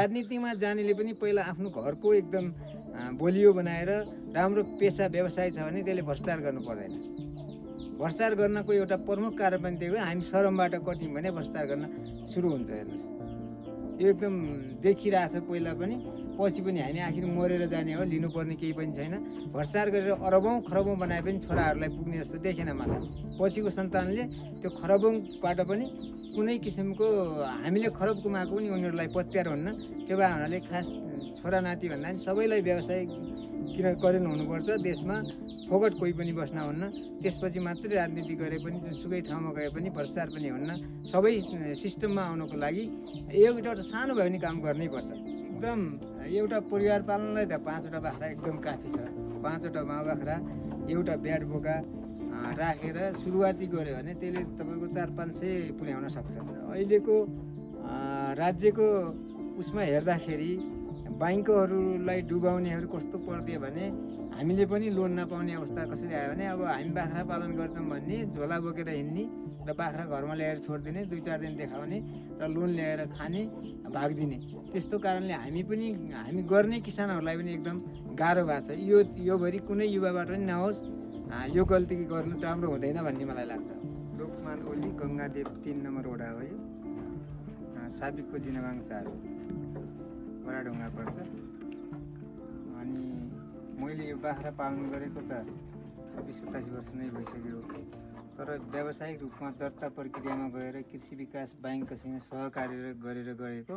राजनीतिमा जानेले पनि पहिला आफ्नो घरको एकदम बोलियो बनाएर राम्रो पेसा व्यवसाय छ भने त्यसले भ्रष्टाचार गर्नु पर्दैन। भ्रष्टाचार गर्नको एउटा प्रमुख कारण पनि त्यही हो, हामी शरमबाट कट्यौँ भने भ्रष्टाचार गर्न सुरु हुन्छ। हेर्नुहोस्, यो एकदम देखिरहेछ पहिला पनि, पछि पनि हामी आखिर मरेर जाने हो, लिनुपर्ने केही पनि छैन। भ्रष्टाचार गरेर अरबौँ खरबौँ बनाए पनि छोराहरूलाई पुग्ने जस्तो देखेन मलाई। पछिको सन्तानले त्यो खरबौँबाट पनि कुनै किसिमको हामीले खरब कमाएको पनि उनीहरूलाई पत्यार हुन्न। त्यो भए हुनाले खास छोरा नाति भन्दा पनि सबैलाई व्यवसाय करेन हुनुपर्छ। देशमा फोकट कोही पनि बस्न हुन्न। त्यसपछि मात्रै राजनीति गरे पनि जुनसुकै ठाउँमा गए पनि भ्रष्टाचार पनि हुन्न। सबै सिस्टममा आउनको लागि एउटा सानो भए पनि काम गर्नैपर्छ। एकदम एउटा परिवार पाल्नलाई त 5वटा बाख्रा एकदम काफी छ। 5वटा माउ बाख्रा, एउटा ब्याड बोका राखेर सुरुवाती गऱ्यो भने त्यसले तपाईँको 400-500 पुर्याउन सक्छ। अहिलेको राज्यको उसमा हेर्दाखेरि बैंकहरूलाई डुबाउनेहरू कस्तो परिदियो भने हामीले पनि लोन नपाउने अवस्था कसरी आयो भने अब हामी बाख्रा पालन गर्छौँ भन्ने झोला बोकेर हिँड्ने र बाख्रा घरमा ल्याएर छोडिदिने, 2-4 दिन देखाउने र लोन ल्याएर खाने, भागिदिने। त्यस्तो कारणले हामी गर्ने किसानहरूलाई पनि एकदम गाह्रो भएको छ। योभरि कुनै युवाबाट पनि नहोस् यो गल्ती गर्नु राम्रो हुँदैन भन्ने मलाई लाग्छ। लोकमान ओली, गङ्गादेव 3 नम्बर वडा हो यो। साबिकको दिनबाङ 4 बडाढुङ्गा पर्छ। अनि मैले यो बाख्रा पालन गरेको त 26-27 वर्ष नै भइसक्यो। तर व्यावसायिक रूपमा दर्ता प्रक्रियामा गएर कृषि विकास बैंकसँग सहकार्य गरेर गएको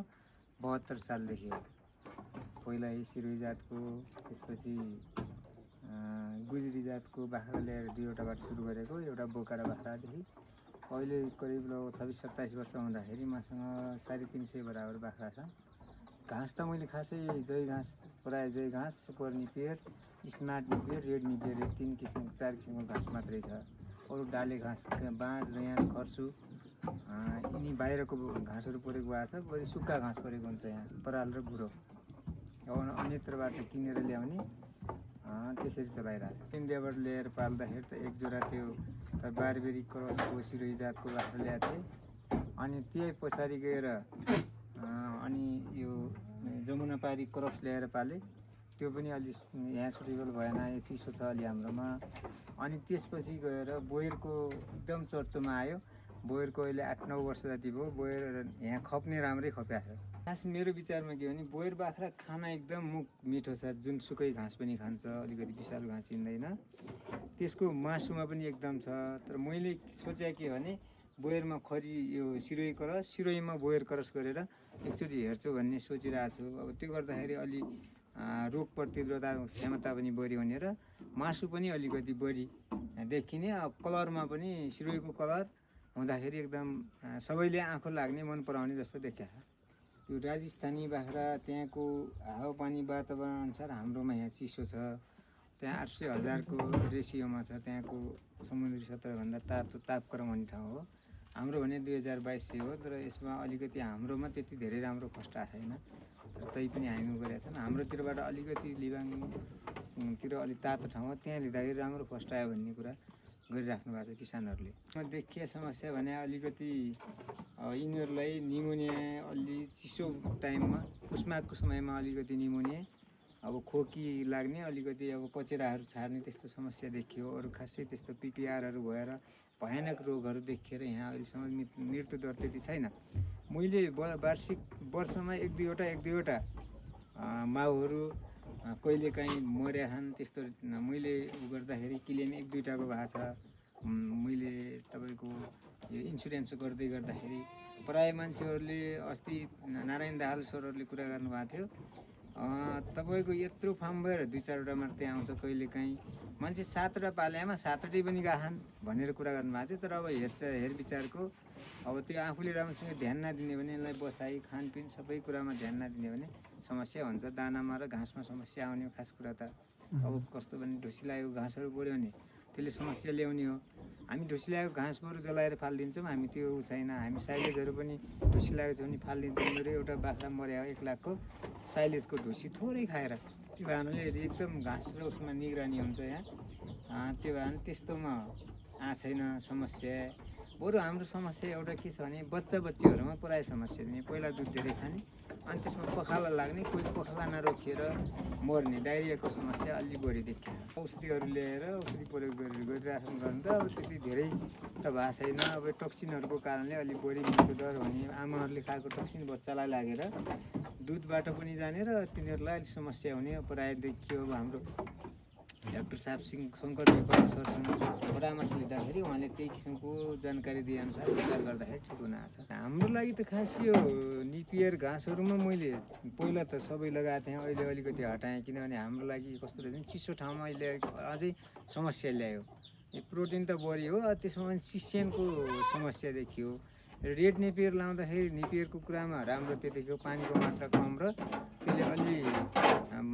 72 सालदेखि हो। पहिला सिरोही जातको, त्यसपछि गुजरी जातको बाख्रा ल्याएर 2वटाबाट सुरु गरेको, एउटा बोका र बाख्रादेखि अहिले करिब 26-27 वर्ष हुँदाखेरि मसँग 350 बराबर बाख्रा छ। घाँस त मैले खासै जय घाँस, प्रायः जय घाँस, सुपर निपियर, स्मार्ट निपियर, रेड निपियर, 4 किसिमको घाँस मात्रै छ। अरू डाले घाँस, बाँझ, रयाँ, खर्सु यिनी बाहिरको घाँसहरू परेको भएको छ। बढी सुक्खा घाँस परेको हुन्छ यहाँ, पराल र गुँडो। अन्यत्रबाट किनेर ल्याउने, त्यसरी चलाइरहेको छ। इन्डियाबाट ल्याएर पाल्दाखेरि त एक जोडा त्यो बारबेरी क्रसको सिरोही जातको बाख्रा ल्याएको थिएँ। अनि त्यही पछाडि गएर अनि यो जमुनापारी क्रस ल्याएर पालेँ। त्यो पनि अलि यहाँ सुटेबल भएन, यो चिसो छ अलि हाम्रोमा। अनि त्यसपछि गएर बोयरको एकदम चर्चोमा आयो। बोयरको अहिले 8-9 वर्ष जति भयो। बोयर यहाँ खप्ने राम्रै खप्या छ। खास मेरो विचारमा के भने बोयर बाख्रा खाना एकदम मिठो छ। जुनसुकै घाँस पनि खान्छ, अलिकति विषालु घाँस चिन्दैन। त्यसको मासुमा पनि एकदम छ। तर मैले सोचे के भने बोयरमा खरी यो सिरोहीमा बोयर क्रस गरेर एकचोटि हेर्छु भन्ने सोचिरहेको छु। अब त्यो गर्दाखेरि अलि रोग प्रतिरोधक क्षमता पनि बढी हुने र मासु पनि अलिकति बढी देखिने। अब कलरमा पनि सिरोहीको कलर हुँदाखेरि एकदम सबैले आँखो लाग्ने, मन पराउने जस्तो देखिया। यो राजस्थानी बाख्रा त्यहाँको हावापानी वातावरण अनुसार हाम्रोमा यहाँ चिसो छ। त्यहाँ 800,000को रेसियोमा छ। त्यहाँको समुद्री सतहभन्दा तापक्रम हुने ठाउँ हो। हाम्रो भने 2022 हो। तर यसमा अलिकति हाम्रोमा त्यति धेरै राम्रो फर्स्ट आएको छैन। तै पनि हामी गरेका छौँ। हाम्रोतिरबाट अलिकति लिबाङतिर अलिक तातो ठाउँ हो, त्यहाँ लिँदाखेरि राम्रो फर्स्ट आयो भन्ने कुरा गरिराख्नु भएको छ किसानहरूले। देखिए समस्या भने अलिकति यिनीहरूलाई निमोनिया, अलि चिसो टाइममा पुसमाघको समयमा अलिकति निमोनिया, अब खोकी लाग्ने, अलिकति अब कचेराहरू छाड्ने त्यस्तो समस्या देखियो। अरू खासै त्यस्तो पिपिआरहरू भएर भयानक रोगहरू देखिएर यहाँ अहिलेसम्म मृत्यु दर त्यति छैन। मैले वार्षिक वर्षमा 1-2वटा माउहरू कहिलेकाहीँ मर्या छन्। त्यस्तो मैले गर्दाखेरि क्लेम 1-2टाको भएको छ। मैले तपाईँको यो इन्सुरेन्स गर्दाखेरि प्रायः मान्छेहरूले अस्ति नारायण दाहाल सरहरूले कुरा गर्नुभएको थियो, तपाईँको यत्रो फार्म भएर 2-4वटा मात्रै आउँछ, कहिलेकाहीँ मान्छे 7वटा पाल्यामा 7वटै पनि गाछन् भनेर कुरा गर्नुभएको थियो। तर अब हेरविचारको अब त्यो आफूले राम्रोसँग ध्यान नदिने भने, यसलाई बसाइ खानपिन सबै कुरामा ध्यान नदिने भने समस्या हुन्छ। दानामा र घाँसमा समस्या आउने खास कुरा त अब कस्तो भने ढुसी लागेको घाँसहरू पऱ्यो भने त्यसले समस्या ल्याउने हो। हामी ढुसी लागेको घाँस बरु जलाएर फालिदिन्छौँ, हामी त्यो छैन। हामी साइलेजहरू पनि ढुसी लागेको छ भने फालिदिन्छौँ। मेरो एउटा बाख्रा मर्या 1 लाखको साइलेजको ढुसी थोरै खाएर, त्यो कारणले एकदम घाँस र उसमा निगरानी हुन्छ यहाँ। त्यो कारण त्यस्तोमा छैन समस्या। बरु हाम्रो समस्या एउटा के छ भने बच्चाबच्चीहरूमा प्रायः समस्या दिने। पहिला दुध धेरै खाने, अनि त्यसमा पखाला लाग्ने, कोही पखाला नरोकिएर मर्ने, डाइरियाको समस्या अलि बढी देखिन्छ। औषधिहरू ल्याएर औषधि प्रयोग गरिराख्नु गर्नु त अब त्यति धेरै त भएको छैन। अब टोक्सिनहरूको कारणले अलिक बढी मृत्युदर हुने, आमाहरूले खाएको टोक्सिन बच्चालाई लागेर दुधबाट पनि जाने र तिनीहरूलाई अलिक समस्या हुने प्रायः देखियो। अब हाम्रो डाक्टर साहब शङ्कर नेपाली सरसँग परामर्श लिँदाखेरि उहाँले त्यही किसिमको जानकारी दिएअनुसार विचार गर्दाखेरि ठिक हुन आएको छ। हाम्रो लागि त खास यो निपियर घाँसहरूमा मैले पहिला त सबै लगाएको थिएँ, अहिले अलिकति हटाएँ। किनभने हाम्रो लागि कस्तो रहेछ भने चिसो ठाउँमा अहिले अझै समस्या ल्यायो। यो प्रोटिन त बढी हो, त्यसमा पनि चिस्यानको समस्या देखियो। रेड नेपियर लाउँदाखेरि निपियरको कुरामा राम्रो त्यो देखियो, पानीको मात्रा कम र त्यसले अलि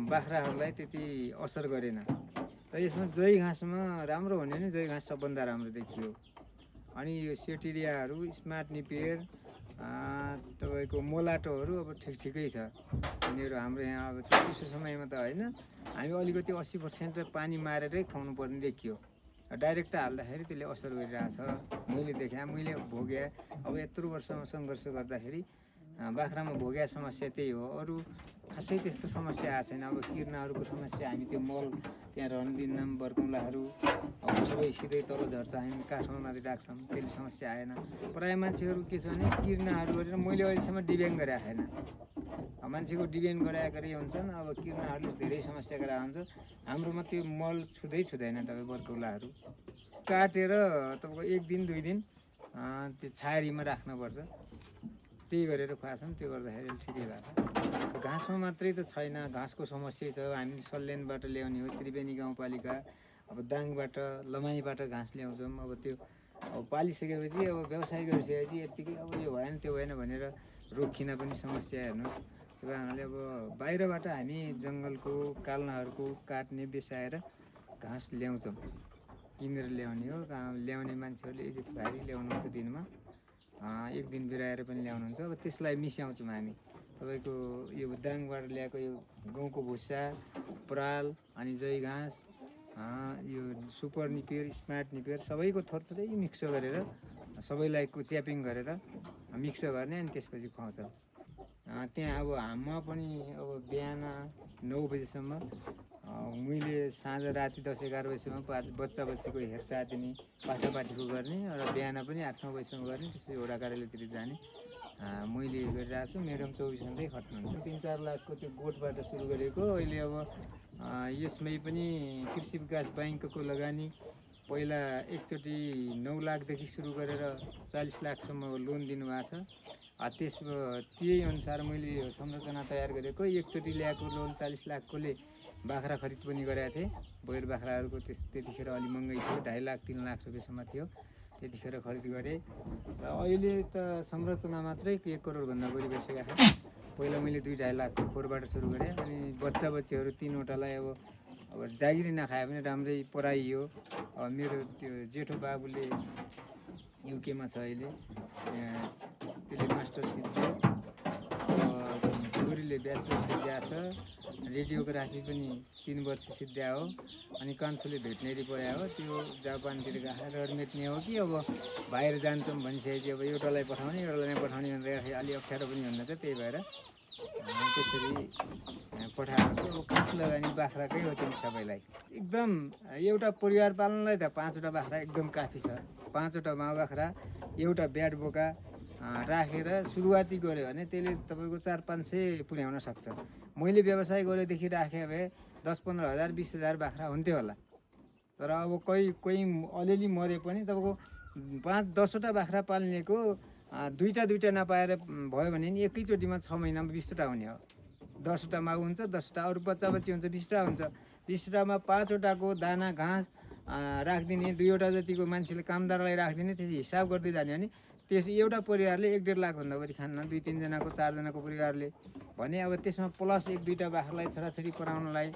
बाख्राहरूलाई त्यति असर गरेन। र यसमा जय घाँसमा राम्रो हुने नि जय घाँस सबभन्दा राम्रो देखियो। अनि यो सेटेरियाहरू, स्मार्ट निपियर, तपाईँको मोलाटोहरू अब ठिकै छ। यिनीहरू हाम्रो यहाँ अब चिसो समयमा त होइन, हामी अलिकति 80% पानी मारेरै खुवाउनु पर्ने देखियो। डाइरेक्ट हाल्दाखेरि त्यसले असर गरिरहेछ। मैले देखेँ, मैले भोगेँ। अब यत्रो वर्षमा सङ्घर्ष गर्दाखेरि बाख्रामा भोगेको समस्या त्यही हो। अरू खासै त्यस्तो समस्या आएको छैन। अब किर्नाहरूको समस्या हामी त्यो मल त्यहाँ रहन दिन्नौँ, बर्कौँलाहरू अब सबै सिधै तल झर्छ, हामी काठमा मात्रै राख्छौँ, त्यसले समस्या आएन। प्रायः मान्छेहरू के छ भने किर्नाहरू गरेर मैले अहिलेसम्म डिबेङ गरेको छैन। मान्छेको डिबेङ गराएकै हुन्छन्। अब किर्नाहरूले धेरै समस्या गराएको हुन्छ। हाम्रोमा त्यो मल छुँदैन तपाईँ बर्कौलाहरू काटेर तपाईँको 1 दिन 2 दिन त्यो छाहारीमा राख्नुपर्छ। त्यही गरेर खुवाछौँ, त्यो गर्दाखेरि ठिकै भएको। घाँसमा मात्रै त छैन, घाँसको समस्या छ। हामी सल्यानबाट ल्याउने हो, त्रिवेणी गाउँपालिका, अब दाङबाट लमाईबाट घाँस ल्याउँछौँ। अब त्यो अब पालिसकेपछि अब व्यवसाय गरिसकेपछि यत्तिकै अब यो भएन त्यो भएन भनेर रोकिन पनि समस्या हेर्नुहोस्। त्यही कारणले अब बाहिरबाट हामी जङ्गलको काल्नाहरूको काट्ने बेसाएर घाँस ल्याउँछौँ, किनेर ल्याउने हो। ल्याउने मान्छेहरूले एक भारी ल्याउनुहुन्छ दिनमा, 1 दिन बिराएर पनि ल्याउनुहुन्छ। अब त्यसलाई मिसाउँछौँ हामी। तपाईँको यो दाङबाट ल्याएको यो गहुँको भुस्सा, पराल अनि जय घाँस, यो सुपर निपियर, स्मार्ट निपियर सबैको थोरै मिक्स गरेर सबैलाई च्यापिङ गरेर मिक्स गर्ने अनि त्यसपछि खुवाउँछौँ। त्यहाँ अब हाममा पनि अब बिहान 9 बजीसम्म, मैले साँझ राति 10-11 बजीसम्म बच्चा बच्चीको हेरचाह दिने, पाठापाठीको गर्ने र बिहान पनि 8-9 बजीसम्म गर्ने। त्यसपछि वडा कार्यालयतिर जाने मैले गरिरहेको छु। म्याडम 24 घन्टै खट्नुहुन्छ। 3-4 लाखको त्यो गोठबाट सुरु गरेको। अहिले अब यसमै पनि कृषि विकास ब्याङ्कको लगानी पहिला एकचोटि 9 लाखदेखि सुरु गरेर 40 लाखसम्म लोन दिनुभएको छ। त्यही अनुसार मैले संरचना तयार गरेको। एकचोटि ल्याएको लोन 40 लाखकोले बाख्रा खरिद पनि गरेको थिएँ। बैर बाख्राहरूको त्यतिखेर अलि महँगै थियो, 2.5 लाख 3 लाख रुपियाँसम्म थियो। त्यतिखेर खरिद गरेँ र अहिले त संरचना मात्रै 1 करोडभन्दा बढी भइसकेको छ। पहिला मैले 2-2.5 लाखको खोरबाट सुरु गरेँ। अनि बच्चा बच्चीहरू 3वटालाई अब जागिरी नखाए पनि राम्रै पढाइयो। मेरो त्यो जेठो बाबुले युकेमा छ अहिले, त्यसले मास्टर सिद्धियो। छोरीले ब्याचलर सिद्ध्या छ। रेडियोग्राफी पनि 3 वर्ष सिद्ध्या हो। अनि कान्छोले भेटनेरी पढायो हो, त्यो जापानतिर गएर रडमेट्ने हो कि अब बाहिर जान्छौँ भनिसकेपछि अब एउटालाई पठाउने भन्दाखेरि अलि अप्ठ्यारो पनि हुँदछ। त्यही भएर त्यसरी पठाएको छु। अब खास लगानी बाख्राकै हो तिमी सबैलाई। एकदम एउटा परिवार पाल्नलाई त 5वटा बाख्रा एकदम काफी छ। 5वटा माउ बाख्रा, एउटा ब्याड बोका राखेर सुरुवाती गऱ्यो भने त्यसले तपाईँको 400-500 पुर्याउन सक्छ। मैले व्यवसाय गरेदेखि राखेँ भए 10-15 हजार 20 हजार बाख्रा हुन्थ्यो होला। तर अब कोही अलिअलि मरे पनि तपाईँको 5-10वटा बाख्रा पाल्नेको 2टा नपाएर भयो भने नि एकैचोटिमा 6 महिनामा 20वटा हुने हो। 10वटा माउ हुन्छ, 10वटा अरू बच्चा बच्ची हुन्छ, 20वटा हुन्छ। 20वटामा 5वटाको दाना घाँस राखिदिने, 2वटा जतिको मान्छेले कामदारलाई राखिदिने, त्यसरी हिसाब गर्दै जाने भने त्यस एउटा परिवारले 1-1.5 लाखभन्दा बढी खान्न। 2-3 जनाको 4 जनाको परिवारले भने अब त्यसमा प्लस 1-2टा बाख्रालाई छोराछोरी पढाउनलाई,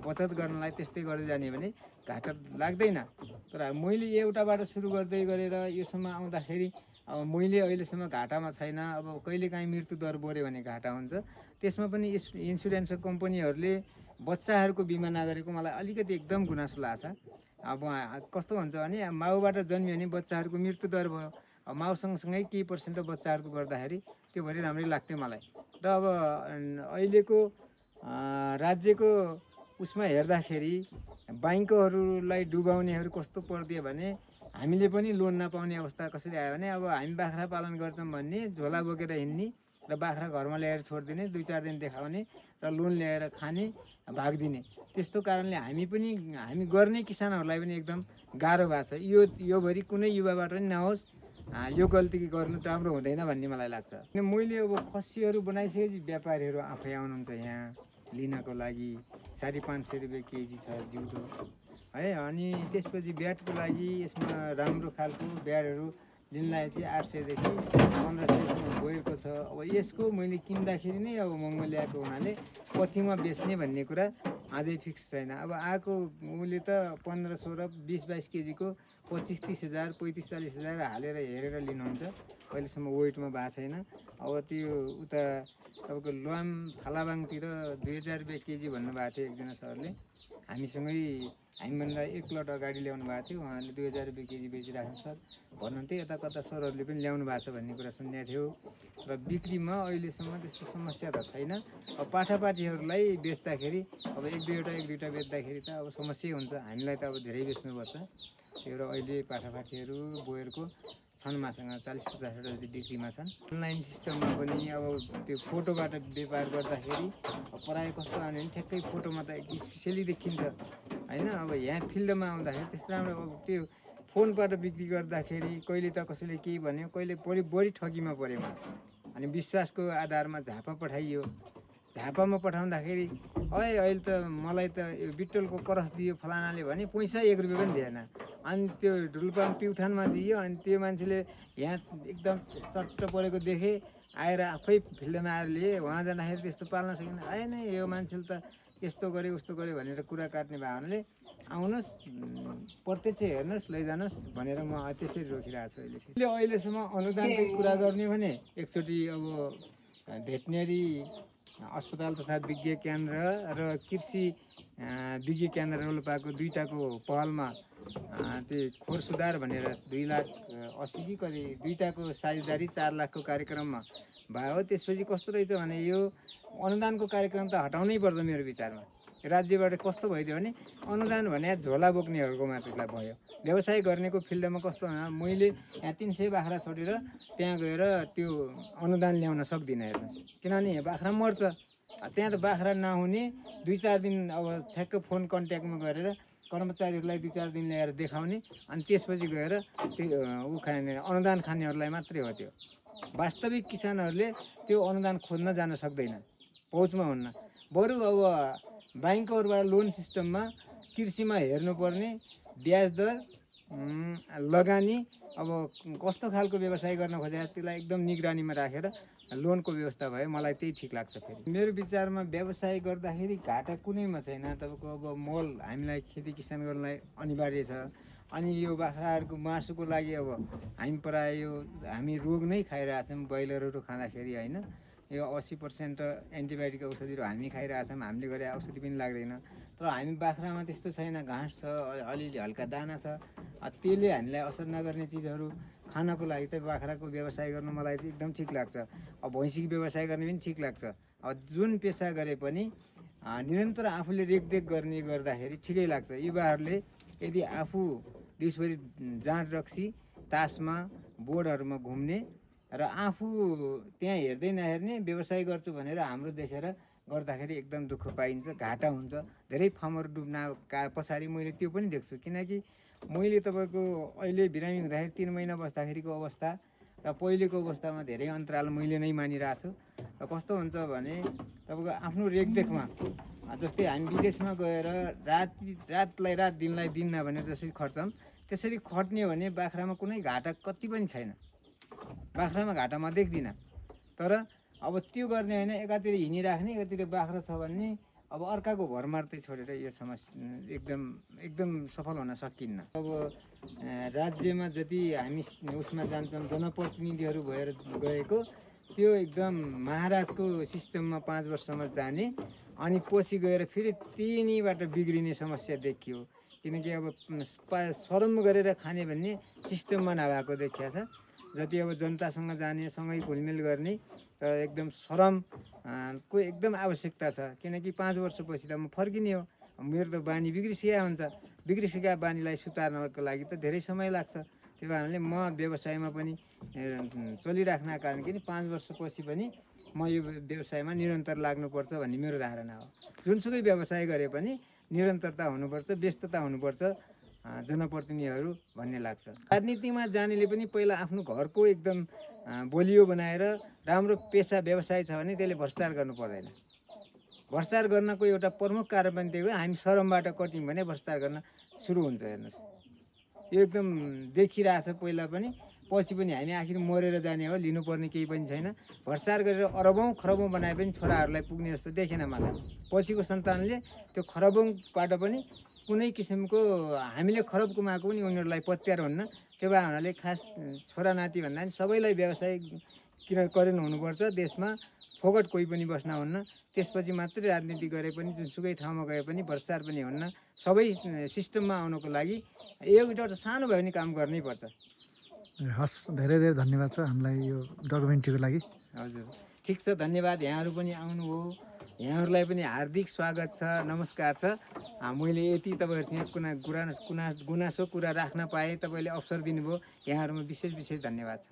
बचत गर्नलाई त्यस्तै गर्दै जाने भने घाटा लाग्दैन। तर मैले एउटाबाट सुरु गर्दै गरेर योसम्म आउँदाखेरि अब मैले अहिलेसम्म घाटामा छैन। अब कहिलेकाहीँ मृत्यु दर बढ्यो भने घाटा हुन्छ। त्यसमा पनि इन्सुरेन्स कम्पनीहरूले बच्चाहरूको बिमा नगरेको मलाई अलिकति एकदम गुनासो लाग्छ। अब कस्तो हुन्छ भने माउबाट जन्मियो भने बच्चाहरूको मृत्यु दर भयो, माउ सँगसँगै केही % बच्चाहरूको गर्दाखेरि त्यो भरि राम्रै लाग्थ्यो मलाई। र अब अहिलेको राज्यको उसमा हेर्दाखेरि बैंकहरूलाई डुबाउनेहरू कस्तो परिदियो भने हामीले पनि लोन नपाउने अवस्था कसरी आयो भने अब हामी बाख्रा पालन गर्छौँ भन्ने झोला बोकेर हिँड्ने र बाख्रा घरमा ल्याएर छोडिदिने 2-4 दिन देखाउने र लोन ल्याएर खाने भागिदिने। त्यस्तो कारणले हामी गर्ने किसानहरूलाई पनि एकदम गाह्रो भएको छ। योभरि कुनै युवाबाट पनि नहोस् यो गल्ती गर्नु राम्रो हुँदैन भन्ने मलाई लाग्छ। मैले अब खसीहरू बनाइसकेपछि व्यापारीहरू आफै आउनुहुन्छ यहाँ लिनको लागि। 550 रुपियाँ केजी छ जिउँदो है। अनि त्यसपछि ब्याटको लागि यसमा राम्रो खालको ब्याटहरू लिनलाई चाहिँ 800 देखि 1500 गएको छ। अब यसको मैले किन्दाखेरि नै अब महँगो ल्याएको हुनाले कतिमा बेच्ने भन्ने कुरा अझै फिक्स छैन। अब आएको उसले त 1500 र 20-22 केजीको 25-30 हजार 35-40 हजार हालेर हेरेर लिनुहुन्छ। अहिलेसम्म वेटमा भएको छैन। अब त्यो उता तपाईँको लुआम फालाबाङतिर 2000 रुपियाँ केजी भन्नुभएको थियो एकजना सरले। हामीभन्दा 1 लट अगाडि ल्याउनु भएको थियो। उहाँले 2000 रुपियाँ केजी बेचिराख्नु सर भन्नुहुन्थ्यो। यता कता सरहरूले पनि ल्याउनु भएको छ भन्ने कुरा सुनेको थियो। र बिक्रीमा अहिलेसम्म त्यस्तो समस्या त छैन। अब पाठापाठीहरूलाई बेच्दाखेरि अब 1-2वटा बेच्दाखेरि त अब समस्या हुन्छ। हामीलाई त अब धेरै बेच्नुपर्छ। त्यो र अहिले पाठापाठीहरू बोयरको छन् मसँग 40-50 जति बिक्रीमा छन्। अनलाइन सिस्टममा पनि अब त्यो फोटोबाट व्यापार गर्दाखेरि प्रायः कस्तो आउने भने ठ्याक्कै फोटोमा त स्पेसियली देखिन्छ होइन। अब यहाँ फिल्डमा आउँदाखेरि त्यस्तो राम्रो अब त्यो फोनबाट बिक्री गर्दाखेरि कहिले त कसैले केही भन्यो, कहिले बढी ठगीमा पऱ्यो म। अनि विश्वासको आधारमा झापा पठाइयो। झापामा पठाउँदाखेरि अहिले त मलाई त यो बिट्टलको करस दियो फलानाले भने पैसा 1 रुपियाँ पनि दिएन। अनि त्यो ढुल्पाम प्युठानमा दियो। अनि त्यो मान्छेले यहाँ एकदम चट्ट परेको देखे आएर आफै फिल्डमा आएर लिए। उहाँ जाँदाखेरि त्यस्तो पाल्न सकिँदैन। आएन यो मान्छेले त यस्तो गर्यो उस्तो गर्यो भनेर कुरा काट्ने भयो भने आउनुहोस् प्रत्यक्ष हेर्नुहोस् लैजानुहोस् भनेर म त्यसरी रोकिरहेको छु। अहिलेसम्म अनुदानको कुरा गर्ने भने एकचोटि अब भेटनेरी अस्पताल तथा विज्ञ केन्द्र र कृषि विज्ञ केन्द्र रोल्पाको 2टाको पहलमा त्यो खोर सुधार भनेर 2,80,000 कि कति 2टाको साझेदारी 4 लाखको कार्यक्रममा भयो। त्यसपछि कस्तो रहेछ भने यो अनुदानको कार्यक्रम त हटाउनै पर्छ मेरो विचारमा। राज्यबाट कस्तो भइदियो भने अनुदान भने झोला बोक्नेहरूको मात्रैलाई भयो। व्यवसाय गर्नेको फिल्डमा कस्तो मैले यहाँ 300 बाख्रा छोडेर त्यहाँ गएर त्यो अनुदान ल्याउन सक्दिनँ हेर्नुहोस्। किनभने बाख्रा मर्छ। त्यहाँ त बाख्रा नहुने 2-4 दिन अब ठ्याक्क फोन कन्ट्याक्टमा गरेर कर्मचारीहरूलाई 2-4 दिन ल्याएर देखाउने अनि त्यसपछि गएर त्यो खाने अनुदान खानेहरूलाई मात्रै हो। त्यो वास्तविक किसानहरूले त्यो अनुदान खोज्न जान सक्दैन, पहुँचमा हुन्न। बरु अब बैंकहरूबाट लोन सिस्टममा कृषिमा हेर्नुपर्ने ब्याज दर लगानी अब कस्तो खालको व्यवसाय गर्न खोजेर त्यसलाई एकदम निगरानीमा राखेर लोनको व्यवस्था भयो मलाई त्यही ठिक लाग्छ। फेरि मेरो विचारमा व्यवसाय गर्दाखेरि घाटा कुनैमा छैन। तपाईँको अब मल हामीलाई खेती किसान गर्नलाई अनिवार्य छ। अनि यो बाख्राहरूको मासुको लागि अब हामी रोग नै खाइरहेछौँ ब्रोइलरहरू खाँदाखेरि होइन। यो 80% एन्टिबायोटिक औषधिहरू हामी खाइरहेछौँ। हामीले गरे औषधि पनि लाग्दैन। तर हामी बाख्रामा त्यस्तो छैन। घाँस छ, अलिअलि हल्का दाना छ। त्यसले हामीलाई असर नगर्ने चिजहरू खानको लागि त बाख्राको व्यवसाय गर्नु मलाई एकदम ठिक लाग्छ। अब भैँसीको व्यवसाय गर्ने पनि ठिक लाग्छ। अब जुन पेसा गरे पनि निरन्तर आफूले रेखदेख गर्दाखेरि ठिकै लाग्छ। युवाहरूले यदि आफू दिउँसभरि जाँड रक्सी तासमा बोर्डहरूमा घुम्ने र आफू त्यहाँ हेर्दै नहेर्ने व्यवसाय गर्छु भनेर हाम्रो देखेर गर्दाखेरि एकदम दुःख पाइन्छ, घाटा हुन्छ। धेरै फार्मर डुब्न पछाडि मैले त्यो पनि देख्छु। किनकि मैले तपाईँको अहिले बिरामी हुँदाखेरि 3 महिना बस्दाखेरिको अवस्था र पहिलेको अवस्थामा धेरै अन्तराल मैले नै मानिरहेको छु। र कस्तो हुन्छ भने तपाईँको आफ्नो रेखदेखमा जस्तै हामी विदेशमा गएर रातलाई रात दिनलाई दिन नभनेर जसरी खट्छौँ त्यसरी खट्ने भने बाख्रामा कुनै घाटा कति पनि छैन। बाख्रामा घाटा म देख्दिनँ। तर अब त्यो गर्ने होइन, एकातिर हिँडिराख्ने एकातिर बाख्रा छ भन्ने अब अर्काको भर मार्दै छोडेर यो समस्या एकदम सफल हुन सकिन्न। अब राज्यमा जति हामी उसमा जान्छौँ जनप्रतिनिधिहरू भएर गएको त्यो एकदम महाराजको सिस्टममा 5 वर्षमा जाने अनि पछि गएर फेरि तिनीबाट बिग्रिने समस्या देखियो। किनकि अब शरम गरेर खाने भन्ने सिस्टममा नभएको देखिया छ। जति अब जनतासँग जाने, सँगै घुलमिल गर्ने र एकदम श्रम को एकदम आवश्यकता छ। किनकि 5 वर्षपछि त म फर्किने हो, मेरो त बानी बिग्रिसकेको हुन्छ। बिग्रिसकेका बानीलाई सुधार्नको लागि त धेरै समय लाग्छ। त्यो कारणले म व्यवसायमा पनि चलिराख्नका कारण किन 5 वर्षपछि पनि म यो व्यवसायमा निरन्तर लाग्नुपर्छ भन्ने मेरो धारणा हो। जुनसुकै व्यवसाय गरे पनि निरन्तरता हुनुपर्छ, व्यस्तता हुनुपर्छ जनप्रतिनिधिहरू भन्ने लाग्छ। राजनीतिमा जानेले पनि पहिला आफ्नो घरको एकदम बलियो बनाएर राम्रो पेसा व्यवसाय छ भने त्यसले भ्रष्टाचार गर्नु पर्दैन। भ्रष्टाचार गर्नको एउटा प्रमुख कारण पनि त्यही हो, हामी शरमबाट कट्यौँ भने भ्रष्टाचार गर्न सुरु हुन्छ। हेर्नुहोस्, यो एकदम देखिरहेछ पहिला पनि, पछि पनि हामी आखिर मरेर जाने हो, लिनुपर्ने केही पनि छैन। भ्रष्टाचार गरेर अरबौँ खरबौँ बनाए पनि छोराहरूलाई पुग्ने जस्तो देखेन मलाई। पछिको सन्तानले त्यो खरबौँबाट पनि कुनै किसिमको हामीले खरब कमाएको पनि उनीहरूलाई पत्यार हुन्न। त्यो भए हुनाले खास छोरा नाति भन्दा पनि सबैलाई व्यवसाय करेन हुनुपर्छ। देशमा फोकट कोही पनि बस्न हुन्न। त्यसपछि मात्रै राजनीति गरे पनि जुनसुकै ठाउँमा गए पनि भ्रष्टाचार पनि हुन्न। सबै सिस्टममा आउनको लागि एउटा सानो भए पनि काम गर्नै पर्छ। हस्, धेरै धेरै धन्यवाद छ हामीलाई यो डकुमेन्ट्रीको लागि। हजुर, ठिक छ, धन्यवाद। यहाँहरू पनि आउनुभयो, यहाँहरूलाई पनि हार्दिक स्वागत छ, नमस्कार छ। मैले यति तपाईँहरूसँग गुनासो कुरा राख्न पाएँ, तपाईँले अवसर दिनुभयो, यहाँहरूमा विशेष धन्यवाद छ।